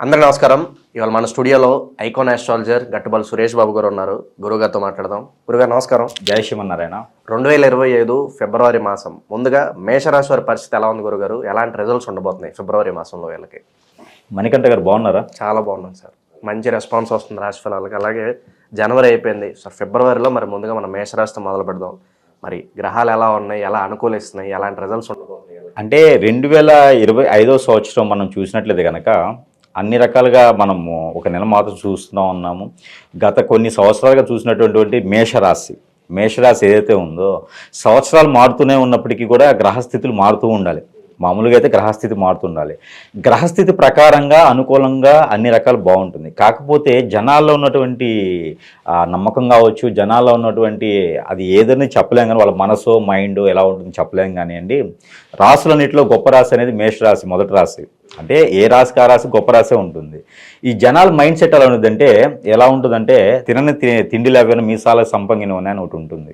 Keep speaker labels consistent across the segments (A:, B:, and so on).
A: అందరికీ నమస్కారం. ఇవాళ మన స్టూడియోలో ఐకాన్ ఆస్ట్రాలజర్ గట్టుబల్ సురేష్ బాబు గారు ఉన్నారు. గురుగారితో మాట్లాడదాం. గురుగారు నమస్కారం.
B: జై శ్రీమన్నారాయణ.
A: 2025 ఫిబ్రవరి మాసం ముందుగా మేషరాశి వారి పరిస్థితి ఎలా ఉంది గురుగారు? ఎలాంటి రిజల్ట్స్ ఉండబోతున్నాయి ఫిబ్రవరి మాసంలో వీళ్ళకి?
B: మణికంఠ గారు బాగున్నారా?
A: చాలా బాగున్నాను సార్. మంచి రెస్పాన్స్ వస్తుంది రాశి ఫలాలకి. అలాగే జనవరి అయిపోయింది సార్, ఫిబ్రవరిలో మరి ముందుగా మనం మేషరాశితో మొదలు పెడదాం. మరి గ్రహాలు ఎలా ఉన్నాయి, ఎలా అనుకూలిస్తున్నాయి, ఎలాంటి రిజల్ట్స్ ఉండబోతున్నాయి?
B: అంటే 2025 సంవత్సరం మనం చూసినట్లయితే కనుక అన్ని రకాలుగా మనము ఒక నెల మాత్రం చూస్తూ ఉన్నాము. గత కొన్ని సంవత్సరాలుగా చూసినటువంటి మేషరాశి ఏదైతే ఉందో సంవత్సరాలు మారుతూనే ఉన్నప్పటికీ కూడా గ్రహస్థితులు మారుతూ ఉండాలి. మామూలుగా అయితే గ్రహస్థితి మారుతుండాలి. గ్రహస్థితి ప్రకారంగా అనుకూలంగా అన్ని రకాలు బాగుంటుంది. కాకపోతే జనాల్లో ఉన్నటువంటి నమ్మకం కావచ్చు, జనాల్లో ఉన్నటువంటి అది ఏదని చెప్పలేం కానీ వాళ్ళ మనసు మైండ్ ఎలా ఉంటుందో చెప్పలేం కానివ్వండి. రాసులన్నింటిలో గొప్ప రాశి అనేది మేషరాశి, మొదటి రాశి. అంటే ఏ రాశికి ఆ రాశి గొప్ప రాశే ఉంటుంది. ఈ జనాల మైండ్ సెట్ ఎలా ఉంటుందంటే తినని తిండి లేకపోయినా మీసాలకు సంపంగిన అని ఒకటి ఉంటుంది.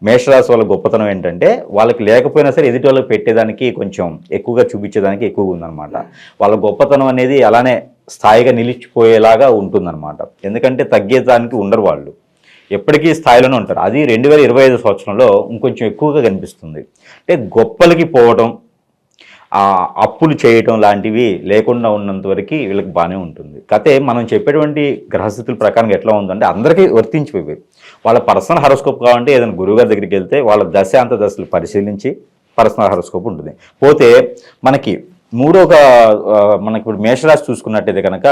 B: మేషరాశి వాళ్ళ గొప్పతనం ఏంటంటే వాళ్ళకి లేకపోయినా సరే ఎదుటి వాళ్ళకి పెట్టేదానికి కొంచెం ఎక్కువగా చూపించేదానికి ఎక్కువగా ఉందన్నమాట. వాళ్ళ గొప్పతనం అనేది అలానే స్థాయిగా నిలిచిపోయేలాగా ఉంటుందన్నమాట. ఎందుకంటే తగ్గేదానికి ఉండరు, వాళ్ళు ఎప్పటికీ స్థాయిలోనే ఉంటారు. అది 2025 సంవత్సరంలో ఇంకొంచెం ఎక్కువగా కనిపిస్తుంది. అంటే గొప్పలకి పోవటం, అప్పులు చేయటం లాంటివి లేకుండా ఉన్నంత వరకు వీళ్ళకి బాగానే ఉంటుంది. కాకపోతే మనం చెప్పేటువంటి గ్రహస్థితుల ప్రకారం ఎట్లా ఉందంటే అందరికీ వర్తించిపోయి వాళ్ళ పర్సనల్ హారోస్కోప్ కావాలంటే ఏదైనా గురువుగారి దగ్గరికి వెళ్తే వాళ్ళ దశాంత దశలు పరిశీలించి పర్సనల్ హారోస్కోప్ ఉంటుంది. పోతే మనకి మనకి ఇప్పుడు మేషరాశి చూసుకున్నట్టయితే కనుక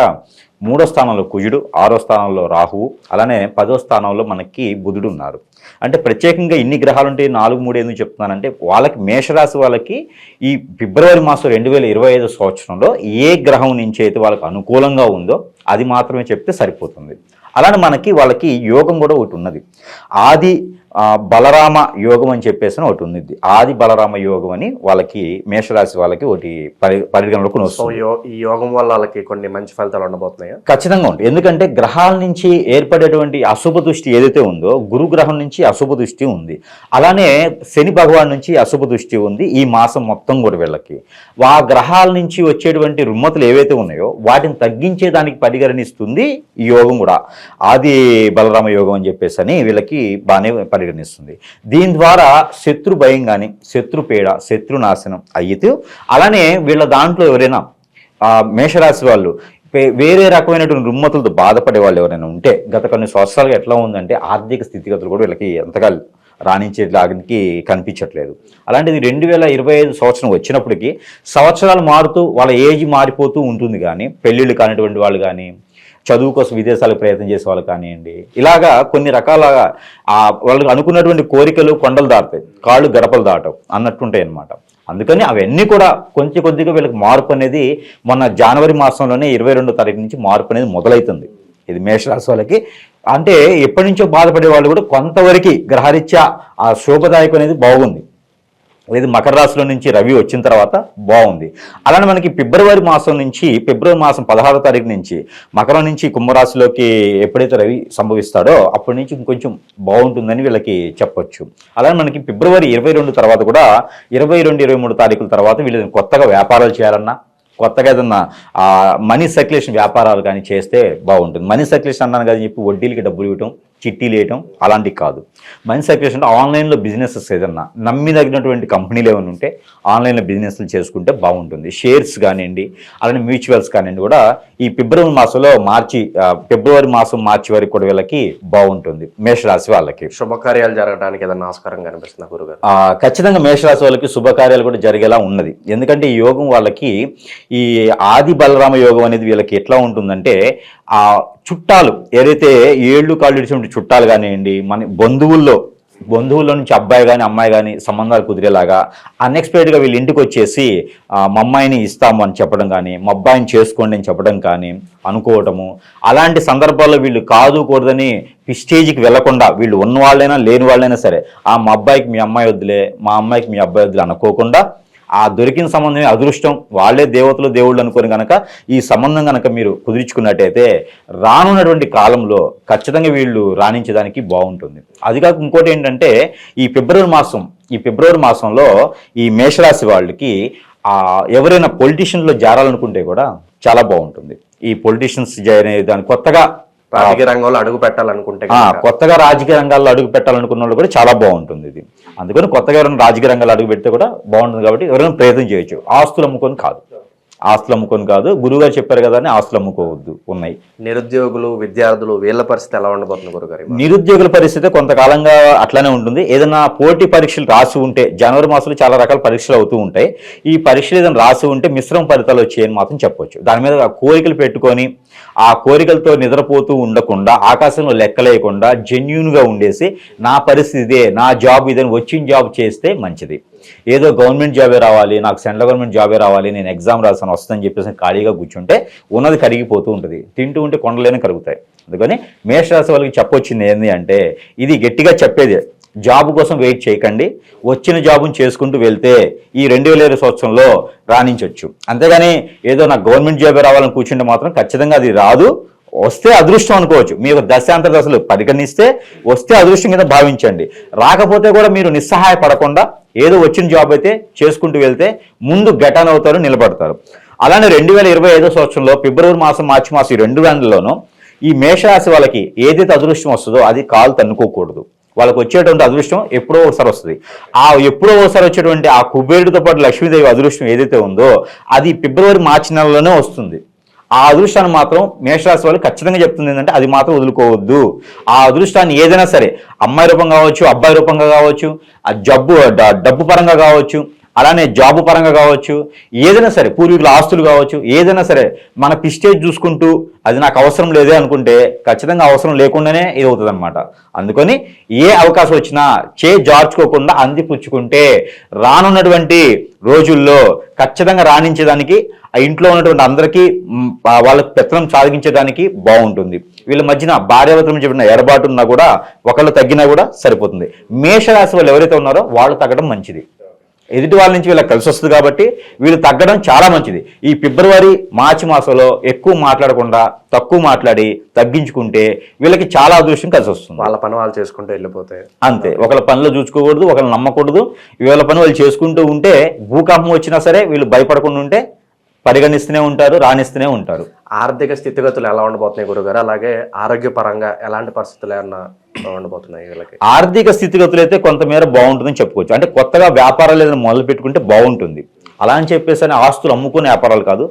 B: 3వ స్థానంలో కుజుడు, 6వ స్థానంలో రాహువు, అలానే 10వ స్థానంలో మనకి బుధుడు ఉన్నారు. అంటే ప్రత్యేకంగా ఇన్ని గ్రహాలు ఉంటే 4, 3 ఎందుకు చెప్తున్నానంటే వాళ్ళకి మేషరాశి వాళ్ళకి ఈ ఫిబ్రవరి మాసం 2025 సంవత్సరంలో ఏ గ్రహం నుంచి అయితే వాళ్ళకి అనుకూలంగా ఉందో అది మాత్రమే చెప్తే సరిపోతుంది. అలానే వాళ్ళకి యోగం కూడా ఒకటి ఉన్నది. ఆది బలరామ యోగం అని చెప్పేసి ఒకటి ఉంది. ఆది బలరామ యోగం అని వాళ్ళకి మేషరాశి వాళ్ళకి ఒకటి పరిగణలోకి వస్తుంది.
A: ఈ యోగం వల్ల వాళ్ళకి కొన్ని మంచి ఫలితాలు ఉండబోతున్నాయి.
B: ఖచ్చితంగా ఉంటాయి. ఎందుకంటే గ్రహాల నుంచి ఏర్పడేటువంటి అశుభ దృష్టి ఏదైతే ఉందో గురు గ్రహం నుంచి అశుభ దృష్టి ఉంది, అలానే శని భగవాన్ నుంచి అశుభ దృష్టి ఉంది ఈ మాసం మొత్తం కూడా వీళ్ళకి. ఆ గ్రహాల నుంచి వచ్చేటువంటి రుమ్మతులు ఏవైతే ఉన్నాయో వాటిని తగ్గించేదానికి పరిగణిస్తుంది ఈ యోగం కూడా. ఆది బలరామ యోగం అని చెప్పేసి అని వీళ్ళకి బాగానే పరిగణిస్తుంది. దీని ద్వారా శత్రు భయం కానీ, శత్రు పీడ, శత్రు నాశనం అయ్యితే, అలానే వీళ్ళ దాంట్లో ఎవరైనా మేషరాశి వాళ్ళు వేరే రకమైనటువంటి రుమ్మతులతో బాధపడే వాళ్ళు ఎవరైనా ఉంటే గత కొన్ని సంవత్సరాలుగా ఎట్లా ఉందంటే ఆర్థిక స్థితిగతులు కూడా వీళ్ళకి ఎంతగా రాణించేలానికి కనిపించట్లేదు. అలాంటిది 2025 సంవత్సరం వచ్చినప్పటికీ సంవత్సరాలు మారుతూ వాళ్ళ ఏజ్ మారిపోతూ ఉంటుంది. కానీ పెళ్ళిళ్ళు కానిటువంటి వాళ్ళు కానీ, చదువు కోసం విదేశాలకు ప్రయత్నం చేసే వాళ్ళు కానివ్వండి, ఇలాగా కొన్ని రకాల వాళ్ళకి అనుకున్నటువంటి కోరికలు కొండలు దాటుతాయి, కాళ్ళు గడపలు దాటవు అన్నట్టుంటాయి అన్నమాట. అందుకని అవన్నీ కూడా కొంచెం కొద్దిగా వీళ్ళకి మార్పు అనేది మొన్న జనవరి మాసంలోనే 22వ తారీఖు నుంచి మార్పు అనేది మొదలవుతుంది. ఇది మేషరాశి వాళ్ళకి. అంటే ఎప్పటి నుంచో బాధపడే వాళ్ళు కూడా కొంతవరకు గ్రహరీత్యా ఆ శోభదాయకం అనేది బాగుంది. లేదు మకర రాశిలో నుంచి రవి వచ్చిన తర్వాత బాగుంది. అలానే మనకి ఫిబ్రవరి మాసం 16వ తారీఖు నుంచి మకరం నుంచి కుంభరాశిలోకి ఎప్పుడైతే రవి సంభవిస్తాడో అప్పటి నుంచి ఇంకొంచెం బాగుంటుందని వీళ్ళకి చెప్పొచ్చు. అలానే మనకి ఫిబ్రవరి 22 తర్వాత కూడా 22, 23 తారీఖుల తర్వాత వీళ్ళు కొత్తగా వ్యాపారాలు చేయాలన్నా, కొత్తగా ఏదన్నా మనీ సర్క్యులేషన్ వ్యాపారాలు కానీ చేస్తే బాగుంటుంది. మనీ సర్క్యులేషన్ అన్నాను కదా చెప్పి వడ్డీలకి డబ్బులు ఇవ్వటం, చిట్టీలు వేయటం అలాంటివి కాదు. మనీ సర్క్యులేషన్ ఆన్లైన్లో బిజినెసెస్ ఏదన్నా నమ్మిదగినటువంటి కంపెనీలు ఏమైనా ఉంటే ఆన్లైన్లో బిజినెస్లు చేసుకుంటే బాగుంటుంది. షేర్స్ కానివ్వండి, అలానే మ్యూచువల్స్ కానివ్వండి కూడా ఈ ఫిబ్రవరి మాసం మార్చి వరకు కూడా వీళ్ళకి బాగుంటుంది. మేషరాశి వాళ్ళకి
A: శుభకార్యాలు జరగడానికి ఏదైనా ఆస్కారం కనిపిస్తుంది గురుగారు?
B: ఖచ్చితంగా మేషరాశి వాళ్ళకి శుభకార్యాలు కూడా జరిగేలా ఉన్నది. ఎందుకంటే ఈ యోగం వాళ్ళకి ఈ ఆది బలరామ యోగం అనేది వీళ్ళకి ఎట్లా ఉంటుందంటే ఆ చుట్టాలు ఏదైతే ఏళ్ళు కాళ్ళు ఇచ్చినటువంటి చుట్టాలు కానివ్వండి, మన బంధువుల్లో నుంచి అబ్బాయి కానీ అమ్మాయి కానీ సంబంధాలు కుదిరేలాగా అన్ఎక్స్పెక్టెడ్గా వీళ్ళు ఇంటికి వచ్చేసి మా అమ్మాయిని ఇస్తాము అని చెప్పడం కానీ, మా అబ్బాయిని చేసుకోండి అని చెప్పడం కానీ అనుకోవటము. అలాంటి సందర్భాల్లో వీళ్ళు కూడదని స్టేజ్కి వెళ్లకుండా వీళ్ళు ఉన్న వాళ్ళైనా లేని వాళ్ళైనా సరే మా అబ్బాయికి మీ అమ్మాయి వద్దులే, మా అమ్మాయికి మీ అబ్బాయి వద్దులే అనుకోకుండా ఆ దొరికిన సంబంధమే అదృష్టం, వాళ్ళే దేవతలు దేవుళ్ళు అనుకుని కనుక ఈ సంబంధం కనుక మీరు కుదిరించుకున్నట్టయితే రానున్నటువంటి కాలంలో ఖచ్చితంగా వీళ్ళు రాణించడానికి బాగుంటుంది. అది కాక ఇంకోటి ఏంటంటే ఈ ఫిబ్రవరి మాసంలో ఈ మేషరాశి వాళ్ళకి ఎవరైనా పొలిటీషియన్లో జారాలనుకుంటే కూడా చాలా బాగుంటుంది. ఈ పొలిటీషియన్స్ జాయిన్ అయ్యే దాని కొత్తగా
A: రాజకీయ రంగంలో అడుగు పెట్టాలనుకుంటే
B: కొత్తగా రాజకీయ రంగాల్లో అడుగు పెట్టాలనుకున్న వాళ్ళు కూడా చాలా బాగుంటుంది ఇది. అందుకని కొత్తగా ఎవరైనా రాజకీయ రంగాల్లో అడుగు పెడితే కూడా బాగుంటుంది కాబట్టి ఎవరైనా ప్రయత్నం చేయొచ్చు. ఆస్తులు అమ్ముకొని కాదు, ఆస్తులు అమ్ముకొని కాదు, గురువుగారు చెప్పారు కదా అని ఆస్తులు అమ్ముకోవద్దు. ఉన్నాయి
A: నిరుద్యోగులు, విద్యార్థులు వీళ్ళ పరిస్థితి ఎలా ఉండబోతుంది గురుగారు?
B: నిరుద్యోగుల పరిస్థితి కొంతకాలంగా అట్లానే ఉంటుంది. ఏదైనా పోటీ పరీక్షలు రాసి ఉంటే, జనవరి మాసంలో చాలా రకాల పరీక్షలు అవుతూ ఉంటాయి, ఈ పరీక్షలు ఏదైనా రాసి ఉంటే మిశ్రమ ఫలితాలు వచ్చాయని మాత్రం చెప్పొచ్చు. దాని మీద కోరికలు పెట్టుకొని ఆ కోరికలతో నిద్రపోతూ ఉండకుండా, ఆకాశంలో లెక్కలేయకుండా జెన్యూన్గా ఉండేసి నా పరిస్థితి ఇదే, నా జాబ్ ఇదని వచ్చిన జాబ్ చేస్తే మంచిది. ఏదో గవర్నమెంట్ జాబే రావాలి, నాకు సెంట్రల్ గవర్నమెంట్ జాబే రావాలి, నేను ఎగ్జామ్ రాసాను వస్తుందని చెప్పేసి ఖాళీగా కూర్చుంటే ఉన్నది కరిగిపోతూ ఉంటుంది. తింటూ ఉంటే కొండలేని కరుగుతాయి. అందుకని మేషరాశి వాళ్ళకి చెప్పొచ్చింది ఏంటి అంటే, ఇది గట్టిగా చెప్పేది, జాబ్ కోసం వెయిట్ చేయకండి, వచ్చిన జాబును చేసుకుంటూ వెళ్తే ఈ 2020 సంవత్సరంలో రాణించవచ్చు. అంతేగాని ఏదో నాకు గవర్నమెంట్ జాబే రావాలని కూర్చుంటే మాత్రం ఖచ్చితంగా అది రాదు. వస్తే అదృష్టం అనుకోవచ్చు. మీ యొక్క దశాంతర దశలు పరిగణిస్తే వస్తే అదృష్టం కింద భావించండి. రాకపోతే కూడా మీరు నిస్సహాయపడకుండా ఏదో వచ్చిన జాబ్ అయితే చేసుకుంటూ వెళ్తే ముందు గెటాన్ అవుతారు, నిలబడతారు. అలానే 2025 సంవత్సరంలో ఫిబ్రవరి మాసం, మార్చి మాసం ఈ 2 నెలల్లోనూ ఈ మేషరాశి వాళ్ళకి ఏదైతే అదృష్టం వస్తుందో అది కాలు తన్నుకోకూడదు. వాళ్ళకి వచ్చేటువంటి అదృష్టం ఎప్పుడో ఒకసారి వస్తుంది. ఆ ఎప్పుడో ఒకసారి వచ్చేటువంటి ఆ కుబేరుడితో పాటు లక్ష్మీదేవి అదృష్టం ఏదైతే ఉందో అది ఫిబ్రవరి, మార్చి నెలలోనే వస్తుంది. ఆ అదృష్టాన్ని మాత్రం మేషరాశి వాళ్ళు ఖచ్చితంగా చెప్తుంది ఏంటంటే అది మాత్రం వదులుకోవద్దు. ఆ అదృష్టాన్ని ఏదైనా సరే, అమ్మాయి రూపంగా కావచ్చు, అబ్బాయి రూపంగా కావచ్చు, ఆ డబ్బు పరంగా కావచ్చు, అలానే జాబు పరంగా కావచ్చు, ఏదైనా సరే, పూర్వీకుల ఆస్తులు కావచ్చు, ఏదైనా సరే మన పిస్టేజ్ చూసుకుంటూ అది నాకు అవసరం లేదే అనుకుంటే ఖచ్చితంగా అవసరం లేకుండానే ఇది అవుతుంది అనమాట. అందుకని ఏ అవకాశం వచ్చినా జార్చుకోకుండా అందిపుచ్చుకుంటే రానున్నటువంటి రోజుల్లో ఖచ్చితంగా రాణించేదానికి, ఆ ఇంట్లో ఉన్నటువంటి అందరికీ వాళ్ళకి పెత్తనం సాధించేదానికి బాగుంటుంది. వీళ్ళ మధ్యన భార్యాభర్తలు చెప్పిన ఎడబాటు ఉన్నా కూడా, ఒకళ్ళు తగ్గినా కూడా సరిపోతుంది. మేషరాశి వాళ్ళు ఎవరైతే ఉన్నారో వాళ్ళు తగ్గడం మంచిది. ఎదుటి వాళ్ళ నుంచి వీళ్ళకి కలిసి వస్తుంది కాబట్టి వీళ్ళు తగ్గడం చాలా మంచిది. ఈ ఫిబ్రవరి, మార్చి మాసంలో ఎక్కువ మాట్లాడకుండా తక్కువ మాట్లాడి తగ్గించుకుంటే వీళ్ళకి చాలా అదృష్టం కలిసి వస్తుంది.
A: వాళ్ళ పని వాళ్ళు చేసుకుంటూ వెళ్ళిపోతే అంతే.
B: ఒకళ్ళ పనిలో చూసుకోకూడదు, ఒకళ్ళని నమ్మకూడదు. వీళ్ళ పని వాళ్ళు చేసుకుంటూ ఉంటే భూకంపం వచ్చినా సరే వీళ్ళు భయపడకుండా ఉంటే పరిగణిస్తూనే ఉంటారు, రాణిస్తూనే ఉంటారు.
A: ఆర్థిక స్థితిగతులు ఎలా ఉండబోతున్నాయి గురుగారు? అలాగే ఆరోగ్యపరంగా ఎలాంటి పరిస్థితులు ఏమన్నా ఉండబోతున్నాయి వీళ్ళకి?
B: ఆర్థిక స్థితిగతులు అయితే కొంతమేర బాగుంటుందని చెప్పుకోవచ్చు. అంటే కొత్తగా వ్యాపారాలు ఏదైనా మొదలు పెట్టుకుంటే బాగుంటుంది. అలా అని చెప్పేసి ఆస్తులు అమ్ముకునే వ్యాపారాలు కాదు,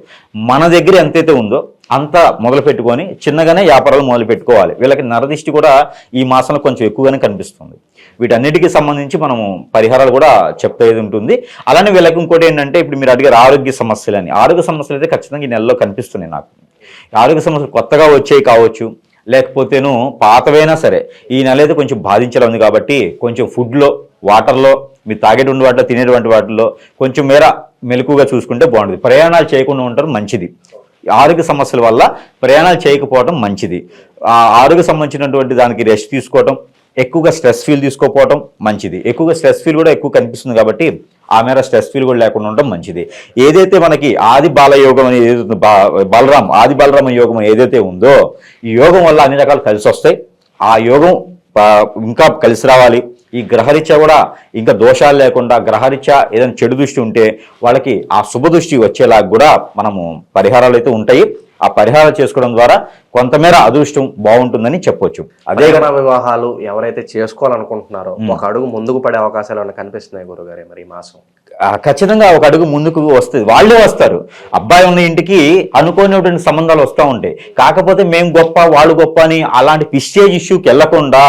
B: మన దగ్గర ఎంతైతే ఉందో అంత మొదలు పెట్టుకొని చిన్నగానే వ్యాపారాలు మొదలు పెట్టుకోవాలి. వీళ్ళకి నరదిష్టి కూడా ఈ మాసంలో కొంచెం ఎక్కువగానే కనిపిస్తుంది. వీటన్నిటికీ సంబంధించి మనము పరిహారాలు కూడా చెప్పేది ఉంటుంది. అలానే వీళ్ళకి ఇంకోటి ఏంటంటే, ఇప్పుడు మీరు అడిగారు ఆరోగ్య సమస్యలని. ఆరోగ్య సమస్యలు అయితే ఖచ్చితంగా ఈ నెలలో కనిపిస్తున్నాయి నాకు. ఆరోగ్య సమస్యలు కొత్తగా వచ్చేవి కావచ్చు, లేకపోతేను పాతవైనా సరే ఈ నెల అయితే కొంచెం బాధించడం ఉంది కాబట్టి కొంచెం ఫుడ్లో, వాటర్లో, మీరు తాగేటువంటి వాటిలో, తినేటువంటి వాటిలో కొంచెం మేర మెలకుగా చూసుకుంటే బాగుంటుంది. ప్రయాణాలు చేయకుండా ఉండటం మంచిది. ఆరోగ్య సమస్యల వల్ల ప్రయాణాలు చేయకపోవడం మంచిది. ఆరోగ్య సంబంధించినటువంటి దానికి రెస్ట్ తీసుకోవటం, ఎక్కువగా స్ట్రెస్ ఫీల్ తీసుకోకపోవడం మంచిది. ఎక్కువగా స్ట్రెస్ ఫీల్ కూడా ఎక్కువ కనిపిస్తుంది కాబట్టి ఆ మేర స్ట్రెస్ ఫీల్ కూడా లేకుండా ఉండడం మంచిది. ఏదైతే మనకి ఆది బాలయోగం అని ఏదైతే ఆది బలరామ యోగం ఏదైతే ఉందో ఈ యోగం వల్ల అన్ని రకాలు కలిసి వస్తాయి. ఆ యోగం ఇంకా కలిసి రావాలి. ఈ గ్రహరీత్యా కూడా ఇంకా దోషాలు లేకుండా, గ్రహరీత్యా ఏదైనా చెడు దృష్టి ఉంటే వాళ్ళకి ఆ శుభ దృష్టి వచ్చేలా కూడా మనము పరిహారాలు అయితే ఉంటాయి. ఆ పరిహారాలు చేసుకోవడం ద్వారా కొంతమేర అదృష్టం బాగుంటుందని చెప్పొచ్చు.
A: అదే వివాహాలు ఎవరైతే చేసుకోవాలనుకుంటున్నారో ఒక అడుగు ముందుకు పడే అవకాశాలు ఏమైనా కనిపిస్తున్నాయి గురుగారు మరి ఈ మాసం?
B: ఖచ్చితంగా ఒక అడుగు ముందుకు వస్తుంది. వాళ్ళే వస్తారు. అబ్బాయి ఉన్న ఇంటికి అనుకోనిటువంటి సంబంధాలు వస్తూ ఉంటాయి. కాకపోతే మేము గొప్ప, వాళ్ళు గొప్ప అని అలాంటి పిస్టేజ్ ఇష్యూకి వెళ్లకుండా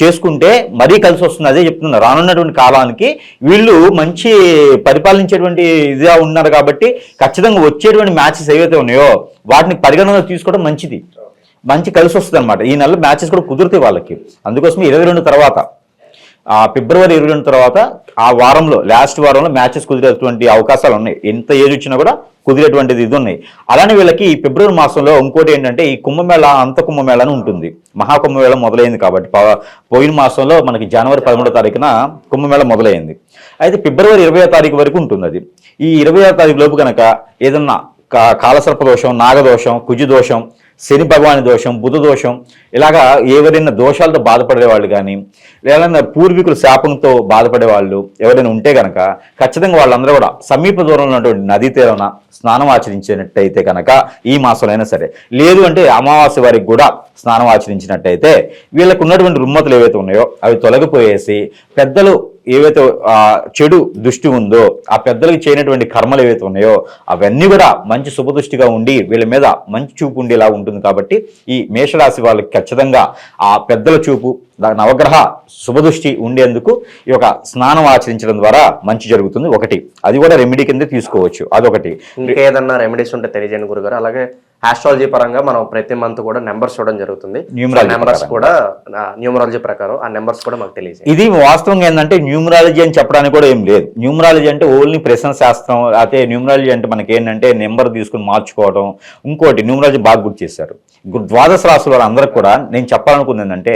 B: చేసుకుంటే మరీ కలిసి వస్తుంది. అదే చెప్తున్నారు, రానున్నటువంటి కాలానికి వీళ్ళు మంచి పరిపాలించేటువంటి ఇదిగా ఉన్నారు కాబట్టి ఖచ్చితంగా వచ్చేటువంటి మ్యాచెస్ ఏవైతే ఉన్నాయో వాటిని పరిగణనలో తీసుకోవడం మంచిది. మంచి కలిసి వస్తుంది అనమాట. ఈ నెల మ్యాచెస్ కూడా కుదురుతాయి వాళ్ళకి. అందుకోసమే 22 తర్వాత, ఫిబ్రవరి 22 తర్వాత ఆ వారంలో, లాస్ట్ వారంలో మ్యాచెస్ కుదిరేటువంటి అవకాశాలు ఉన్నాయి. ఎంత ఏజ్ వచ్చినా కూడా కుదిరేటువంటిది ఇది ఉన్నాయి. అలానే వీళ్ళకి ఈ ఫిబ్రవరి మాసంలో ఇంకోటి ఏంటంటే, ఈ కుంభమేళ, అంత కుంభమేళ అని ఉంటుంది. మహాకుంభమేళ మొదలైంది కాబట్టి పోయిన మాసంలో మనకి జనవరి 13వ తారీఖున కుంభమేళ మొదలైంది. అయితే ఫిబ్రవరి 20వ తారీఖు వరకు ఉంటుంది అది. ఈ 20వ తారీఖు లోపు కనుక ఏదన్నా కాలసర్ప దోషం, నాగదోషం, కుజదోషం, శని భగవాని దోషం, బుధ దోషం, ఇలాగా ఎవరైనా దోషాలతో బాధపడే వాళ్ళు కానీ లేదా పూర్వీకుల శాపంతో బాధపడే వాళ్ళు ఎవరైనా ఉంటే కనుక ఖచ్చితంగా వాళ్ళందరూ కూడా సమీప దూరంలో ఉన్నటువంటి నదీ తీరాన స్నానం ఆచరించినట్టయితే కనుక ఈ మాసంలో అయినా సరే, లేదు అంటే అమావాస్య వారికి కూడా స్నానం ఆచరించినట్టయితే వీళ్ళకు ఉన్నటువంటి రుమ్మతులు ఏవైతే ఉన్నాయో అవి తొలగిపోయేసి పెద్దలు ఏవైతే చెడు దృష్టి ఉందో ఆ పెద్దలకు చేయనటువంటి కర్మలు ఏవైతే ఉన్నాయో అవన్నీ కూడా మంచి శుభదృష్టిగా ఉండి వీళ్ళ మీద మంచి చూపు ఉండేలా ఉంటుంది. కాబట్టి ఈ మేషరాశి వాళ్ళకి ఖచ్చితంగా ఆ పెద్దల చూపు, నవగ్రహ శుభదృష్టి ఉండేందుకు ఈ యొక్క స్నానం ఆచరించడం ద్వారా మంచి జరుగుతుంది. ఒకటి అది కూడా రెమెడీ కింద తీసుకోవచ్చు, అదొకటి.
A: ఇంకేదన్నా రెమెడీస్ ఉంటే తెలియజేయండి గురుగారు. అలాగే ఆస్ట్రాలజీ పరంగా మనం ప్రతి మంత్ కూడా నెంబర్స్ చూడడం జరుగుతుంది. నెంబర్స్ కూడా న్యూమరాలజీ ప్రకారం ఆ నెంబర్స్ కూడా మాకు తెలియజేయండి.
B: ఇది వాస్తవంగా ఏంటంటే న్యూమరాలజీ అని చెప్పడానికి కూడా ఏం లేదు. న్యూమరాలజీ అంటే ఓన్లీ ప్రశ్న శాస్త్రం. అయితే న్యూమరాలజీ అంటే మనకి ఏంటంటే నెంబర్ తీసుకుని మార్చుకోవడం. ఇంకోటి న్యూమరాలజీ బాగా గుర్తు చేశారు. ద్వాదశ రాశుల వాళ్ళందరికీ కూడా నేను చెప్పాలనుకుంది ఏంటంటే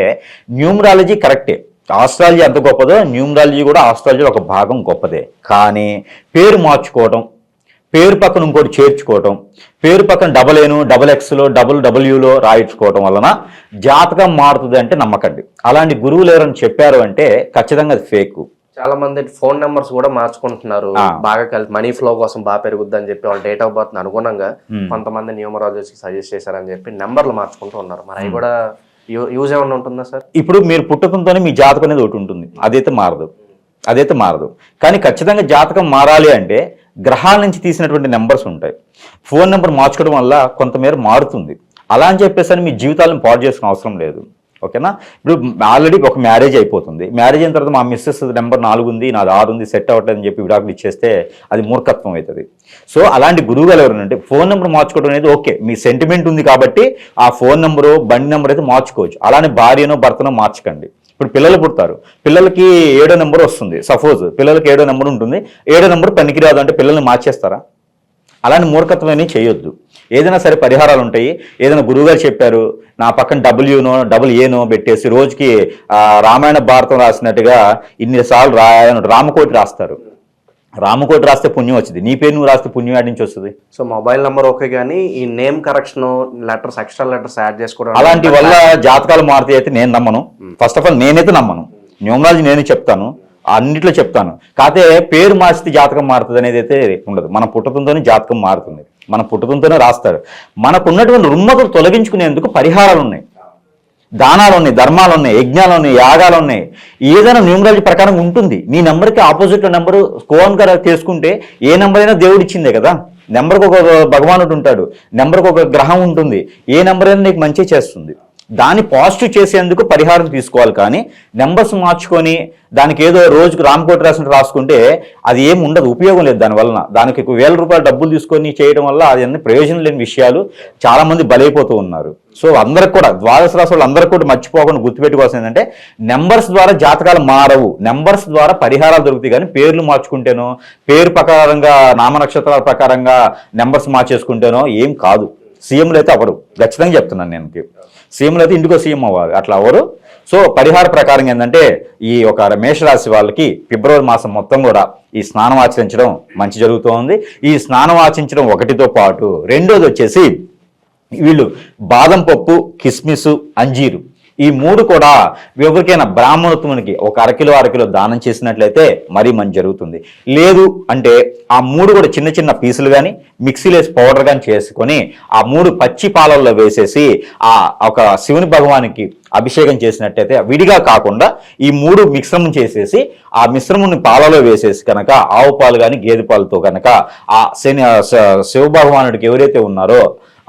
B: న్యూమరాలజీ కరెక్టే, ఆస్ట్రాలజీ ఎంత గొప్పదో న్యూమరాలజీ కూడా ఆస్ట్రాలజీ ఒక భాగం గొప్పదే. కానీ పేరు మార్చుకోవడం, పేరు పక్కన ఇంకోటి చేర్చుకోవటం, పేరు పక్కన డబల్ ఏను డబల్ ఎక్స్లో డబుల్ డబ్ల్యూలో రాయించుకోవటం వలన జాతకం మారుతుంది అంటే నమ్మకండి. అలాంటి గురువులు ఎవరైనా చెప్పారు అంటే ఖచ్చితంగా అది ఫేక్.
A: చాలా మంది ఫోన్ నెంబర్స్ కూడా మార్చుకుంటున్నారు, బాగా కలిసి మనీ ఫ్లో కోసం బాగా పెరుగుద్ది అని చెప్పి వాళ్ళ డేట్ ఆఫ్ బర్త్ అనుగుణంగా కొంతమంది న్యూమరాలజిస్ట్ సజెస్ట్ చేశారని చెప్పి నెంబర్లు మార్చుకుంటూ ఉన్నారు. మరి అవి కూడా యూజ్ ఏమన్నా ఉంటుందా సార్?
B: ఇప్పుడు మీరు పుట్టుకతోనే మీ జాతకం అనేది ఒకటి ఉంటుంది, అదైతే మారదు. కానీ ఖచ్చితంగా జాతకం మారాలి అంటే గ్రహాల నుంచి తీసినటువంటి నెంబర్స్ ఉంటాయి. ఫోన్ నెంబర్ మార్చుకోవడం వల్ల కొంతమేర మారుతుంది. అలా అని చెప్పేసి మీ జీవితాలను పాడు చేసుకునే అవసరం లేదు. ఓకేనా? ఇప్పుడు ఆల్రెడీ ఒక మ్యారేజ్ అయిపోతుంది. మ్యారేజ్ అయిన తర్వాత మా మిస్సెస్ నెంబర్ 4 ఉంది, నాది 6 ఉంది, సెట్ అవ్వట్లేదు అని చెప్పి విడాకులు ఇచ్చేస్తే అది మూర్ఖత్వం అవుతుంది. సో అలాంటి గురువుగారు ఎవరంటే ఫోన్ నెంబర్ మార్చుకోవడం అనేది ఓకే, మీ సెంటిమెంట్ ఉంది కాబట్టి ఆ ఫోన్ నెంబరు బండి నెంబర్ అయితే మార్చుకోవచ్చు. అలానే భార్యనో భర్తనో మార్చకండి. ఇప్పుడు పిల్లలు పుడతారు, పిల్లలకి 7వ నెంబర్ వస్తుంది, సపోజ్ పిల్లలకి 7వ నెంబర్ ఉంటుంది, 7వ నెంబర్ పనికిరాదు అంటే పిల్లల్ని మార్చేస్తారా? అలాంటి మూర్ఖత్వమని చేయొద్దు. ఏదైనా సరే పరిహారాలు ఉంటాయి. ఏదైనా గురువుగారు చెప్పారు, నా పక్కన డబ్ల్యూనో డబుల్ ఏనో పెట్టేసి రోజుకి రామాయణ భారతం రాసినట్టుగా ఇన్నిసార్లు రాయని రామకోటి రాస్తారు. రామకోటి రాస్తే పుణ్యం వచ్చింది, నీ పేరు నువ్వు రాస్తే పుణ్యం యాడ్ నుంచి వస్తుంది.
A: సో మొబైల్ నెంబర్ ఓకే, కానీ ఈ name correction letters extra letters add చేసుకోవడం
B: అలాంటి వల్ల జాతకాలు మారుతాయి అయితే నేను నమ్మను. ఫస్ట్ ఆఫ్ ఆల్ నేనైతే నమ్మను. న్యూమరాలజీ నేనే చెప్తాను, అన్నిట్లో చెప్తాను. కాకపోతే పేరు మార్చితే జాతకం మారుతుంది అనేది అయితే ఉండదు. మన పుట్టుకతోనే జాతకం మారుతుంది, మన పుట్టుకతోనే రాస్తారు. మనకున్నటువంటి రుమ్మతులు తొలగించుకునేందుకు పరిహారాలు ఉన్నాయి, దానాలు ఉన్నాయి, ధర్మాలు ఉన్నాయి, యజ్ఞాలు ఉన్నాయి, యాగాలు ఉన్నాయి. ఏదైనా న్యూమరాలజీ ప్రకారం ఉంటుంది. నీ నెంబర్కి ఆపోజిట్లో నెంబరు కోన్గా తీసుకుంటే ఏ నెంబర్ అయినా దేవుడు ఇచ్చిందే కదా. నెంబర్కి ఒక భగవానుడు ఉంటాడు, నెంబర్కి ఒక గ్రహం ఉంటుంది. ఏ నెంబర్ అయినా నీకు మంచి చేస్తుంది. దాన్ని పాజిటివ్ చేసేందుకు పరిహారం తీసుకోవాలి. కానీ నెంబర్స్ మార్చుకొని దానికి ఏదో రోజుకు రామకోటి రాసుకుంటే అది ఏమి ఉండదు, ఉపయోగం లేదు. దానివలన దానికి 1000 రూపాయలు డబ్బులు తీసుకొని చేయడం వల్ల అది అన్ని ప్రయోజనం లేని విషయాలు చాలా మంది బలైపోతూ ఉన్నారు. సో అందరికి కూడా ద్వాదశ రాశి వాళ్ళు అందరికీ కూడా మర్చిపోకుండా గుర్తుపెట్టుకోవాల్సింది ఏంటంటే నెంబర్స్ ద్వారా జాతకాలు మారవు, నెంబర్స్ ద్వారా పరిహారాలు దొరుకుతాయి. కానీ పేర్లు మార్చుకుంటేనో పేరు ప్రకారంగా నామనక్షత్రాల ప్రకారంగా నెంబర్స్ మార్చేసుకుంటేనో ఏం కాదు. సీఎంలు అయితే అవరు, ఖచ్చితంగా చెప్తున్నాను నేను. సీఎంలు అయితే ఇంటికో సీఎం అవ్వాలి, అట్లా అవరు. సో పరిహార ప్రకారం ఏంటంటే ఈ ఒక మేషరాశి వాళ్ళకి ఫిబ్రవరి మాసం మొత్తం కూడా ఈ స్నానం ఆచరించడం మంచి జరుగుతోంది. ఈ స్నానం ఆచరించడం ఒకటితో పాటు రెండోది వచ్చేసి వీళ్ళు బాదం పప్పు, కిస్మిస్, అంజీరు ఈ 3 కూడా ఎవరికైనా బ్రాహ్మణోత్తమునికి ఒక 1 కిలో 1/2 కిలో దానం చేసినట్లయితే మరీ మంచి జరుగుతుంది. లేదు అంటే ఆ 3 కూడా చిన్న చిన్న పీసులు కానీ మిక్సీలో వేసి పౌడర్ కానీ చేసుకొని ఆ 3 పచ్చి పాలల్లో వేసేసి ఆ ఒక శివుని భగవానికి అభిషేకం చేసినట్టయితే విడిగా కాకుండా ఈ 3 మిశ్రమం చేసేసి ఆ మిశ్రముని పాలలో వేసేసి కనుక ఆవు పాలు కానీ గేదె పాలతో కనుక ఆ శివ భగవానుడికి ఎవరైతే ఉన్నారో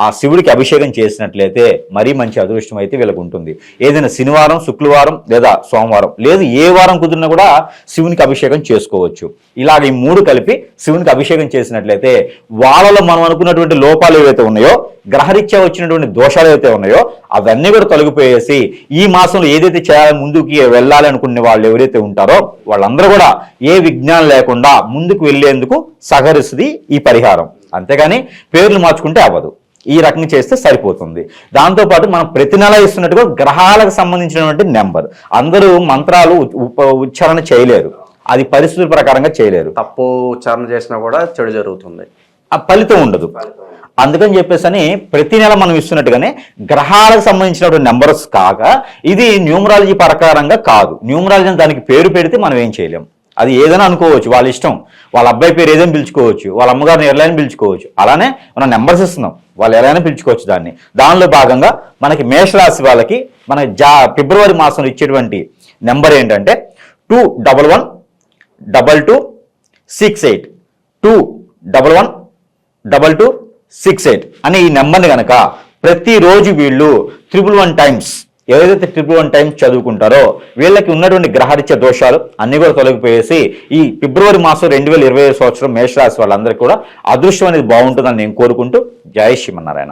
B: ఆ శివుడికి అభిషేకం చేసినట్లయితే మరీ మంచి అదృష్టం అయితే వీళ్ళకు ఉంటుంది. ఏదైనా శనివారం, శుక్రవారం లేదా సోమవారం లేదు ఏ వారం కుదిరినా కూడా శివునికి అభిషేకం చేసుకోవచ్చు. ఇలాగ ఈ 3 కలిపి శివునికి అభిషేకం చేసినట్లయితే వాళ్ళలో మనం అనుకున్నటువంటి లోపాలు ఏవైతే ఉన్నాయో, గ్రహరీత్యా వచ్చినటువంటి దోషాలు ఏవైతే ఉన్నాయో అవన్నీ కూడా తొలగిపోయేసి ఈ మాసంలో ఏదైతే చేయాలి ముందుకి వెళ్ళాలి అనుకునే వాళ్ళు ఎవరైతే ఉంటారో వాళ్ళందరూ కూడా ఏ విఘ్నాలు లేకుండా ముందుకు వెళ్ళేందుకు సహకరిస్తుంది ఈ పరిహారం. అంతేగాని పేర్లు మార్చుకుంటే అవ్వదు. ఈ రకంగా చేస్తే సరిపోతుంది. దాంతోపాటు మనం ప్రతి నెల ఇస్తున్నట్టుగా గ్రహాలకు సంబంధించినటువంటి నెంబర్, అందరూ మంత్రాలు ఉచ్చారణ చేయలేరు, అది పరిస్థితుల ప్రకారంగా చేయలేరు.
A: తప్పు ఉచ్చారణ చేసినా కూడా చెడు జరుగుతుంది.
B: ఆ ఫలితం ఉండదు. అందుకని చెప్పేసి అని ప్రతి నెల మనం ఇస్తున్నట్టుగానే గ్రహాలకు సంబంధించినటువంటి నెంబర్స్ కాక ఇది న్యూమరాలజీ ప్రకారంగా కాదు. న్యూమరాలజీ దానికి పేరు పెడితే మనం ఏం చేయలేం. అది ఏదైనా అనుకోవచ్చు, వాళ్ళ ఇష్టం. వాళ్ళ అబ్బాయి పేరు ఏదైనా పిలుచుకోవచ్చు, వాళ్ళ అమ్మగారిని ఎలాగైనా పిలుచుకోవచ్చు. అలానే మనం నెంబర్స్ ఇస్తున్నాం, వాళ్ళు ఎలాగైనా పిలుచుకోవచ్చు దాన్ని. దానిలో భాగంగా మనకి మేషరాశి వాళ్ళకి మన ఫిబ్రవరి మాసంలో ఇచ్చేటువంటి నెంబర్ ఏంటంటే 2112268 2112268 అనే ఈ నెంబర్ని కనుక ప్రతిరోజు వీళ్ళు 111 టైమ్స్ ఏదైతే 111 టైమ్స్ చదువుకుంటారో వీళ్ళకి ఉన్నటువంటి గ్రహరీత్య దోషాలు అన్ని కూడా తొలగిపోయేసి ఈ ఫిబ్రవరి మాసం 2025 సంవత్సరం మేషరాశి వాళ్ళందరికీ కూడా అదృష్టం అనేది బాగుంటుందని నేను కోరుకుంటూ జై శ్రీమన్నారాయణ.